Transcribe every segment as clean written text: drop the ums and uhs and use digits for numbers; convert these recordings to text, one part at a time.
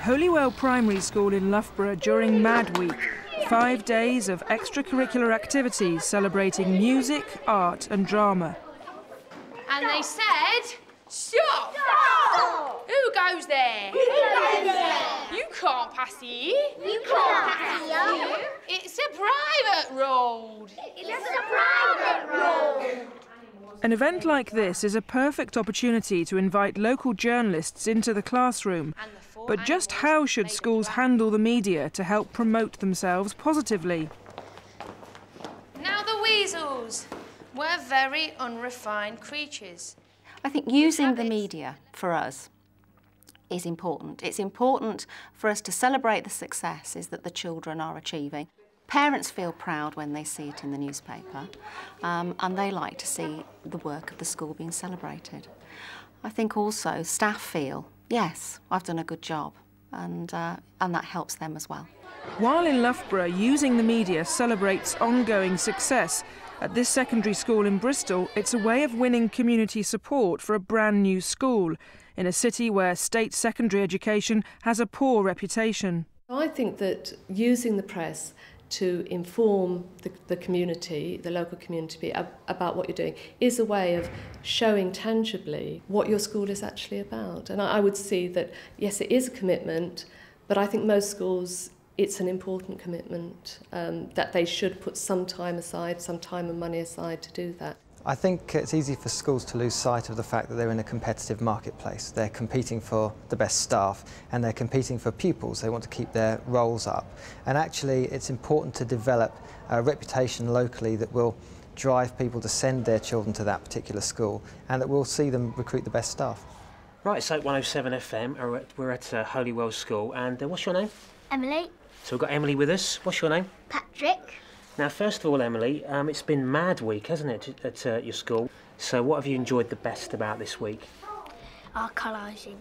Holywell Primary School in Loughborough during Mad Week. 5 days of extracurricular activities celebrating music, art and drama. And they said, stop! Stop! Who goes there? Who goes there? You can't pass here. You can't pass here. It's a private road. It's a private road. An event like this is a perfect opportunity to invite local journalists into the classroom. But just how should schools handle the media to help promote themselves positively? Now the weasels were very unrefined creatures. I think using the media for us is important. It's important for us to celebrate the successes that the children are achieving. Parents feel proud when they see it in the newspaper, and they like to see the work of the school being celebrated. I think also staff feel, yes, I've done a good job, and that helps them as well. While in Loughborough, using the media celebrates ongoing success, at this secondary school in Bristol, it's a way of winning community support for a brand new school in a city where state secondary education has a poor reputation. I think that using the press to inform the community, the local community, about what you're doing is a way of showing tangibly what your school is actually about. And I would see that, yes, it is a commitment, but I think most schools, it's an important commitment, that they should put some time aside, some time and money aside to do that. I think it's easy for schools to lose sight of the fact that they're in a competitive marketplace. They're competing for the best staff and they're competing for pupils. They want to keep their roles up. And actually it's important to develop a reputation locally that will drive people to send their children to that particular school and that will see them recruit the best staff. Right, it's 107 FM. We're at Holywell School, and what's your name? Emily. So we've got Emily with us. What's your name? Patrick. Now, first of all, Emily, it's been Mad Week, hasn't it, at your school? So what have you enjoyed the best about this week? Our collaging.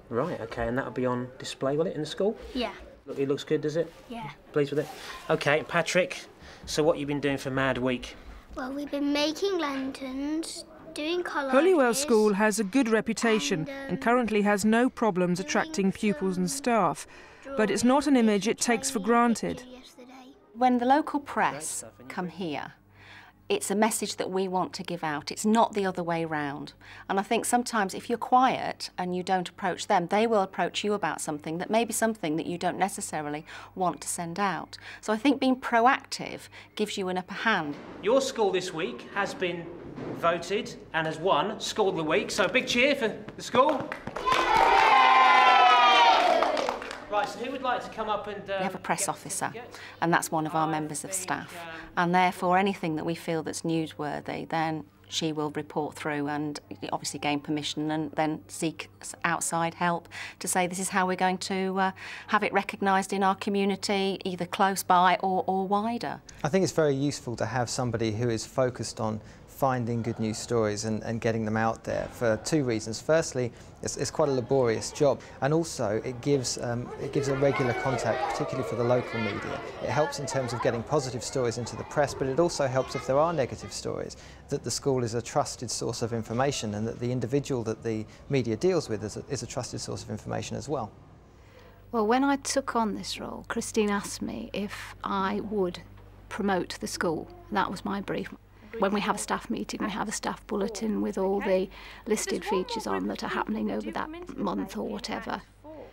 Right, OK, and that'll be on display, will it, in the school? Yeah. Look, it looks good, does it? Yeah. Pleased with it? OK, Patrick, so what have you been doing for Mad Week? Well, we've been making lanterns, doing collages. Holywell School has a good reputation and currently has no problems attracting pupils and staff. But it's not an image it takes for granted. When the local press come here, it's a message that we want to give out. It's not the other way round. And I think sometimes if you're quiet and you don't approach them, they will approach you about something that may be something that you don't necessarily want to send out. So I think being proactive gives you an upper hand. Your school this week has been voted and has won School of the Week, so a big cheer for the school. Right, so who would like to come up and... We have a press officer, and that's one of our members of staff. And therefore, anything that we feel that's newsworthy, then she will report through and obviously gain permission and then seek outside help to say this is how we're going to have it recognised in our community, either close by or wider. I think it's very useful to have somebody who is focused on finding good news stories and getting them out there for two reasons. Firstly, it's quite a laborious job, and also it gives a regular contact, particularly for the local media. It helps in terms of getting positive stories into the press, but it also helps if there are negative stories, that the school is a trusted source of information and that the individual that the media deals with is a trusted source of information as well. Well, when I took on this role, Christine asked me if I would promote the school. That was my brief. When we have a staff meeting, we have a staff bulletin with all the listed features on that are happening over that month or whatever.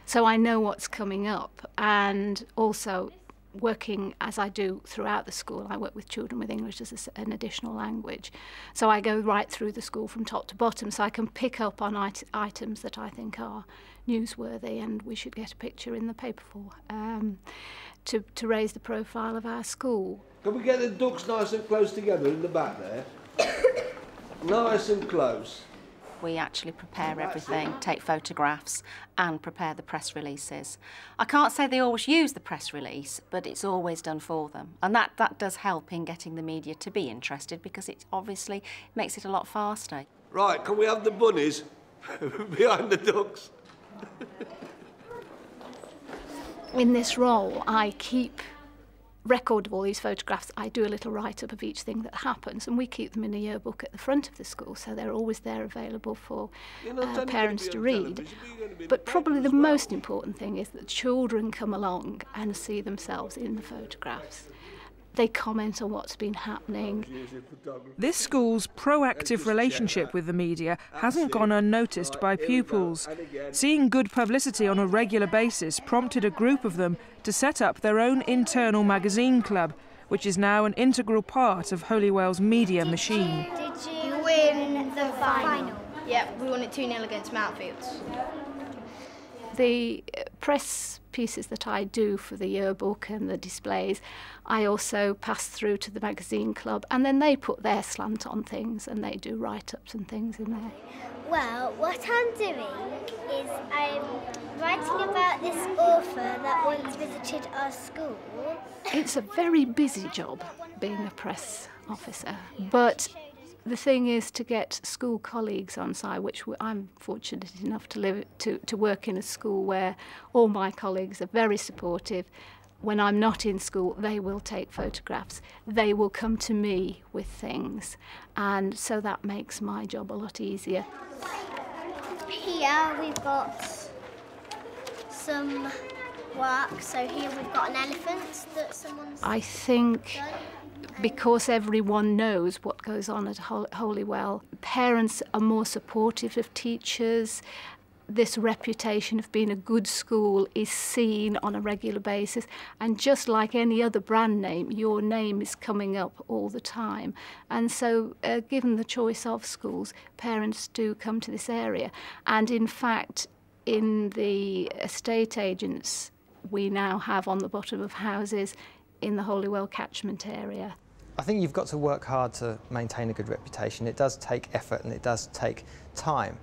So I know what's coming up, and also working as I do throughout the school, I work with children with English as an additional language. So I go right through the school from top to bottom, so I can pick up on items that I think are newsworthy and we should get a picture in the paper for, to raise the profile of our school. Can we get the ducks nice and close together in the back there? Nice and close. We actually prepare everything, take photographs and prepare the press releases. I can't say they always use the press release, but it's always done for them. And that does help in getting the media to be interested, because it obviously makes it a lot faster. Right, can we have the bunnies behind the ducks? In this role, I keep record of all these photographs, I do a little write-up of each thing that happens, and we keep them in a yearbook at the front of the school, so they're always there available for parents to read. But probably the most important thing is that children come along and see themselves in the photographs. They comment on what's been happening. This school's proactive relationship with the media hasn't gone unnoticed by pupils. Seeing good publicity on a regular basis prompted a group of them to set up their own internal magazine club, which is now an integral part of Holywell's media machine. Did you win the final? Yep, we won it 2-0 against Mountfields. The press pieces that I do for the yearbook and the displays, I also pass through to the magazine club, and then they put their slant on things and they do write-ups and things in there. Well, what I'm doing is I'm writing about this author that once visited our school. It's a very busy job being a press officer, but the thing is to get school colleagues on side, which I'm fortunate enough to work in a school where all my colleagues are very supportive. When I'm not in school, they will take photographs. They will come to me with things, and so that makes my job a lot easier. Here we've got some work. So here we've got an elephant that someone's I think done. because everyone knows what goes on at Holywell, parents are more supportive of teachers. This reputation of being a good school is seen on a regular basis, and just like any other brand name, your name is coming up all the time. And so, given the choice of schools, parents do come to this area. And in fact, in the estate agents we now have on the bottom of houses in the Holywell catchment area. I think you've got to work hard to maintain a good reputation. It does take effort and it does take time.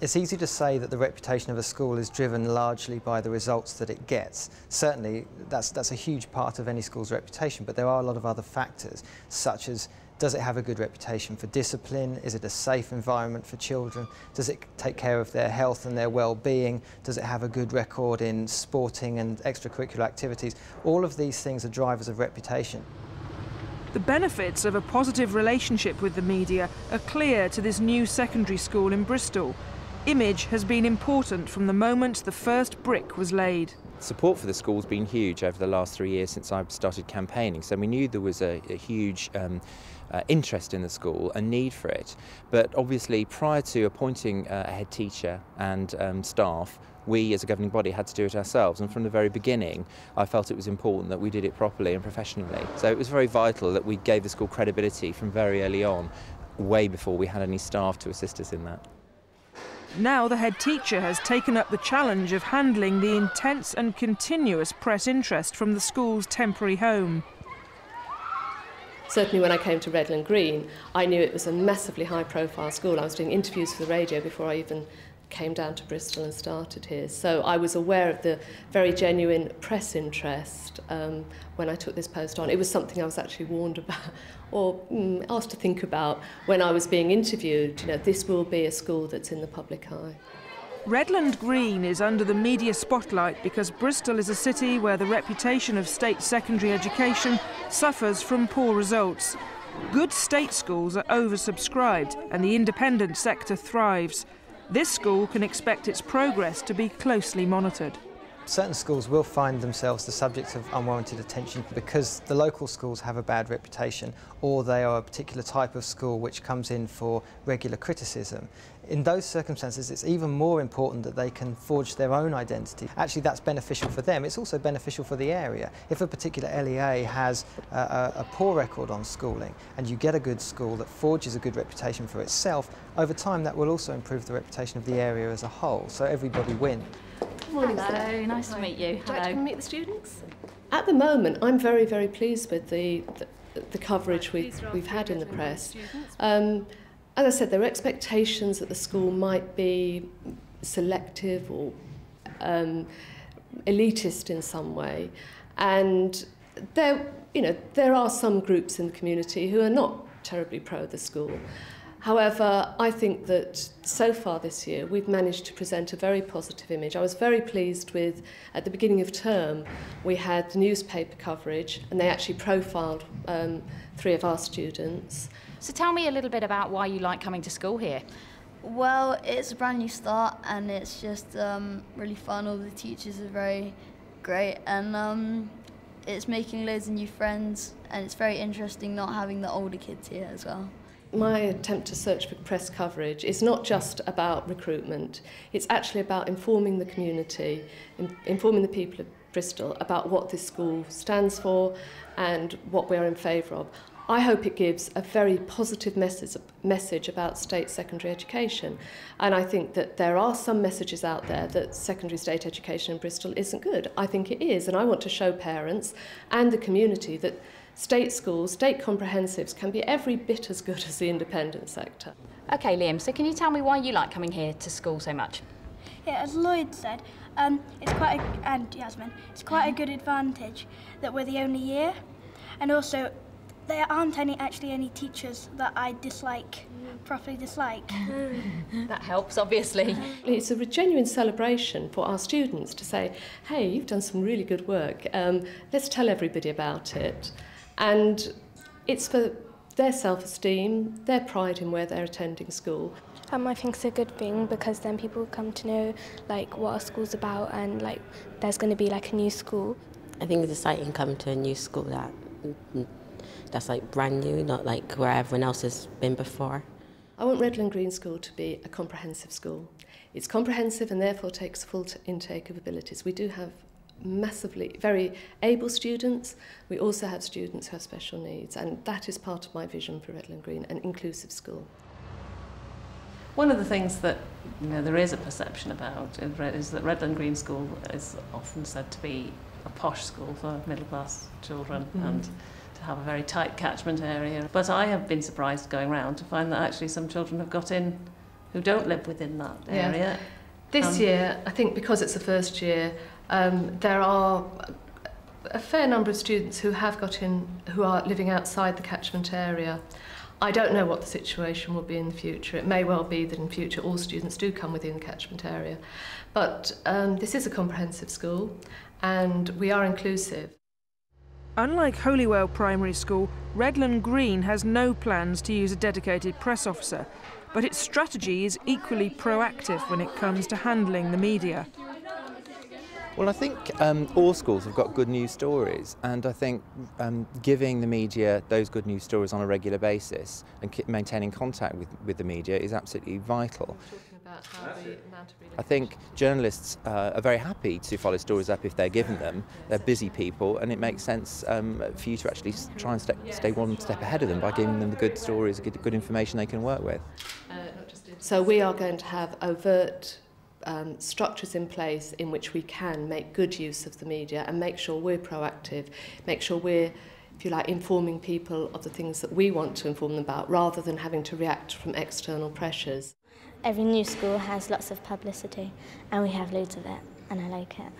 It's easy to say that the reputation of a school is driven largely by the results that it gets. Certainly, that's a huge part of any school's reputation, but there are a lot of other factors, such as, does it have a good reputation for discipline? Is it a safe environment for children? Does it take care of their health and their well-being? Does it have a good record in sporting and extracurricular activities? All of these things are drivers of reputation. The benefits of a positive relationship with the media are clear to this new secondary school in Bristol. Image has been important from the moment the first brick was laid. Support for the school has been huge over the last 3 years since I started campaigning, so we knew there was a huge interest in the school, a need for it. But obviously, prior to appointing a head teacher and staff, we as a governing body had to do it ourselves, and from the very beginning I felt it was important that we did it properly and professionally. So it was very vital that we gave the school credibility from very early on, way before we had any staff to assist us in that. Now the head teacher has taken up the challenge of handling the intense and continuous press interest from the school's temporary home. Certainly when I came to Redland Green, I knew it was a massively high-profile school. I was doing interviews for the radio before I even came down to Bristol and started here. So I was aware of the very genuine press interest when I took this post on. It was something I was actually warned about, or asked to think about when I was being interviewed. You know, this will be a school that's in the public eye. Redland Green is under the media spotlight because Bristol is a city where the reputation of state secondary education suffers from poor results. Good state schools are oversubscribed and the independent sector thrives. This school can expect its progress to be closely monitored. Certain schools will find themselves the subject of unwarranted attention because the local schools have a bad reputation, or they are a particular type of school which comes in for regular criticism. In those circumstances, it's even more important that they can forge their own identity. Actually, that's beneficial for them. It's also beneficial for the area. If a particular LEA has a poor record on schooling and you get a good school that forges a good reputation for itself, over time that will also improve the reputation of the area as a whole, so everybody wins. Good morning. Hello, nice to meet you. Would you like to come meet the students? At the moment, I'm very, very pleased with the coverage we've had in the press. As I said, there are expectations that the school might be selective or elitist in some way, and there are some groups in the community who are not terribly pro the school. However, I think that so far this year we've managed to present a very positive image. I was very pleased with, at the beginning of term, we had newspaper coverage and they actually profiled 3 of our students. So tell me a little bit about why you like coming to school here. Well, it's a brand new start and it's just really fun. All the teachers are very great and it's making loads of new friends and it's very interesting not having the older kids here as well. My attempt to search for press coverage is not just about recruitment, it's actually about informing the community, informing the people of Bristol about what this school stands for and what we're in favour of. I hope it gives a very positive message about state secondary education, and I think that there are some messages out there that secondary state education in Bristol isn't good. I think it is, and I want to show parents and the community that state schools, state comprehensives can be every bit as good as the independent sector. OK, Liam, so can you tell me why you like coming here to school so much? Yeah, as Lloyd said, and Yasmin, it's quite a good advantage that we're the only year, and also there aren't actually any teachers that I properly dislike. That helps, obviously. It's a genuine celebration for our students to say, hey, you've done some really good work, let's tell everybody about it. And it's for their self-esteem, their pride in where they're attending school. I think it's a good thing because then people come to know what our school's about and there's going to be a new school. I think it's exciting coming to a new school that's brand new, not where everyone else has been before. I want Redland Green School to be a comprehensive school. It's comprehensive and therefore takes full intake of abilities. We do have massively very able students. We also have students who have special needs, and that is part of my vision for Redland Green, an inclusive school. One of the things that there is a perception about is that Redland Green School is often said to be a posh school for middle-class children and to have a very tight catchment area. But I have been surprised going round to find that actually some children have got in who don't live within that area. Yeah. This year, I think because it's the first year, there are a fair number of students who have got in who are living outside the catchment area. I don't know what the situation will be in the future. It may well be that in future all students do come within the catchment area. But this is a comprehensive school and we are inclusive. Unlike Holywell Primary School, Redland Green has no plans to use a dedicated press officer, but its strategy is equally proactive when it comes to handling the media. Well, I think all schools have got good news stories, and I think giving the media those good news stories on a regular basis and maintaining contact with the media is absolutely vital. I think journalists are very happy to follow stories up if they're given them. They're busy people, and it makes sense for you to actually try and stay one step ahead of them by giving them the good stories, good information they can work with. So we are going to have overt structures in place in which we can make good use of the media and make sure we're proactive, make sure we're, if you like, informing people of the things that we want to inform them about rather than having to react from external pressures. Every new school has lots of publicity and we have loads of it and I like it.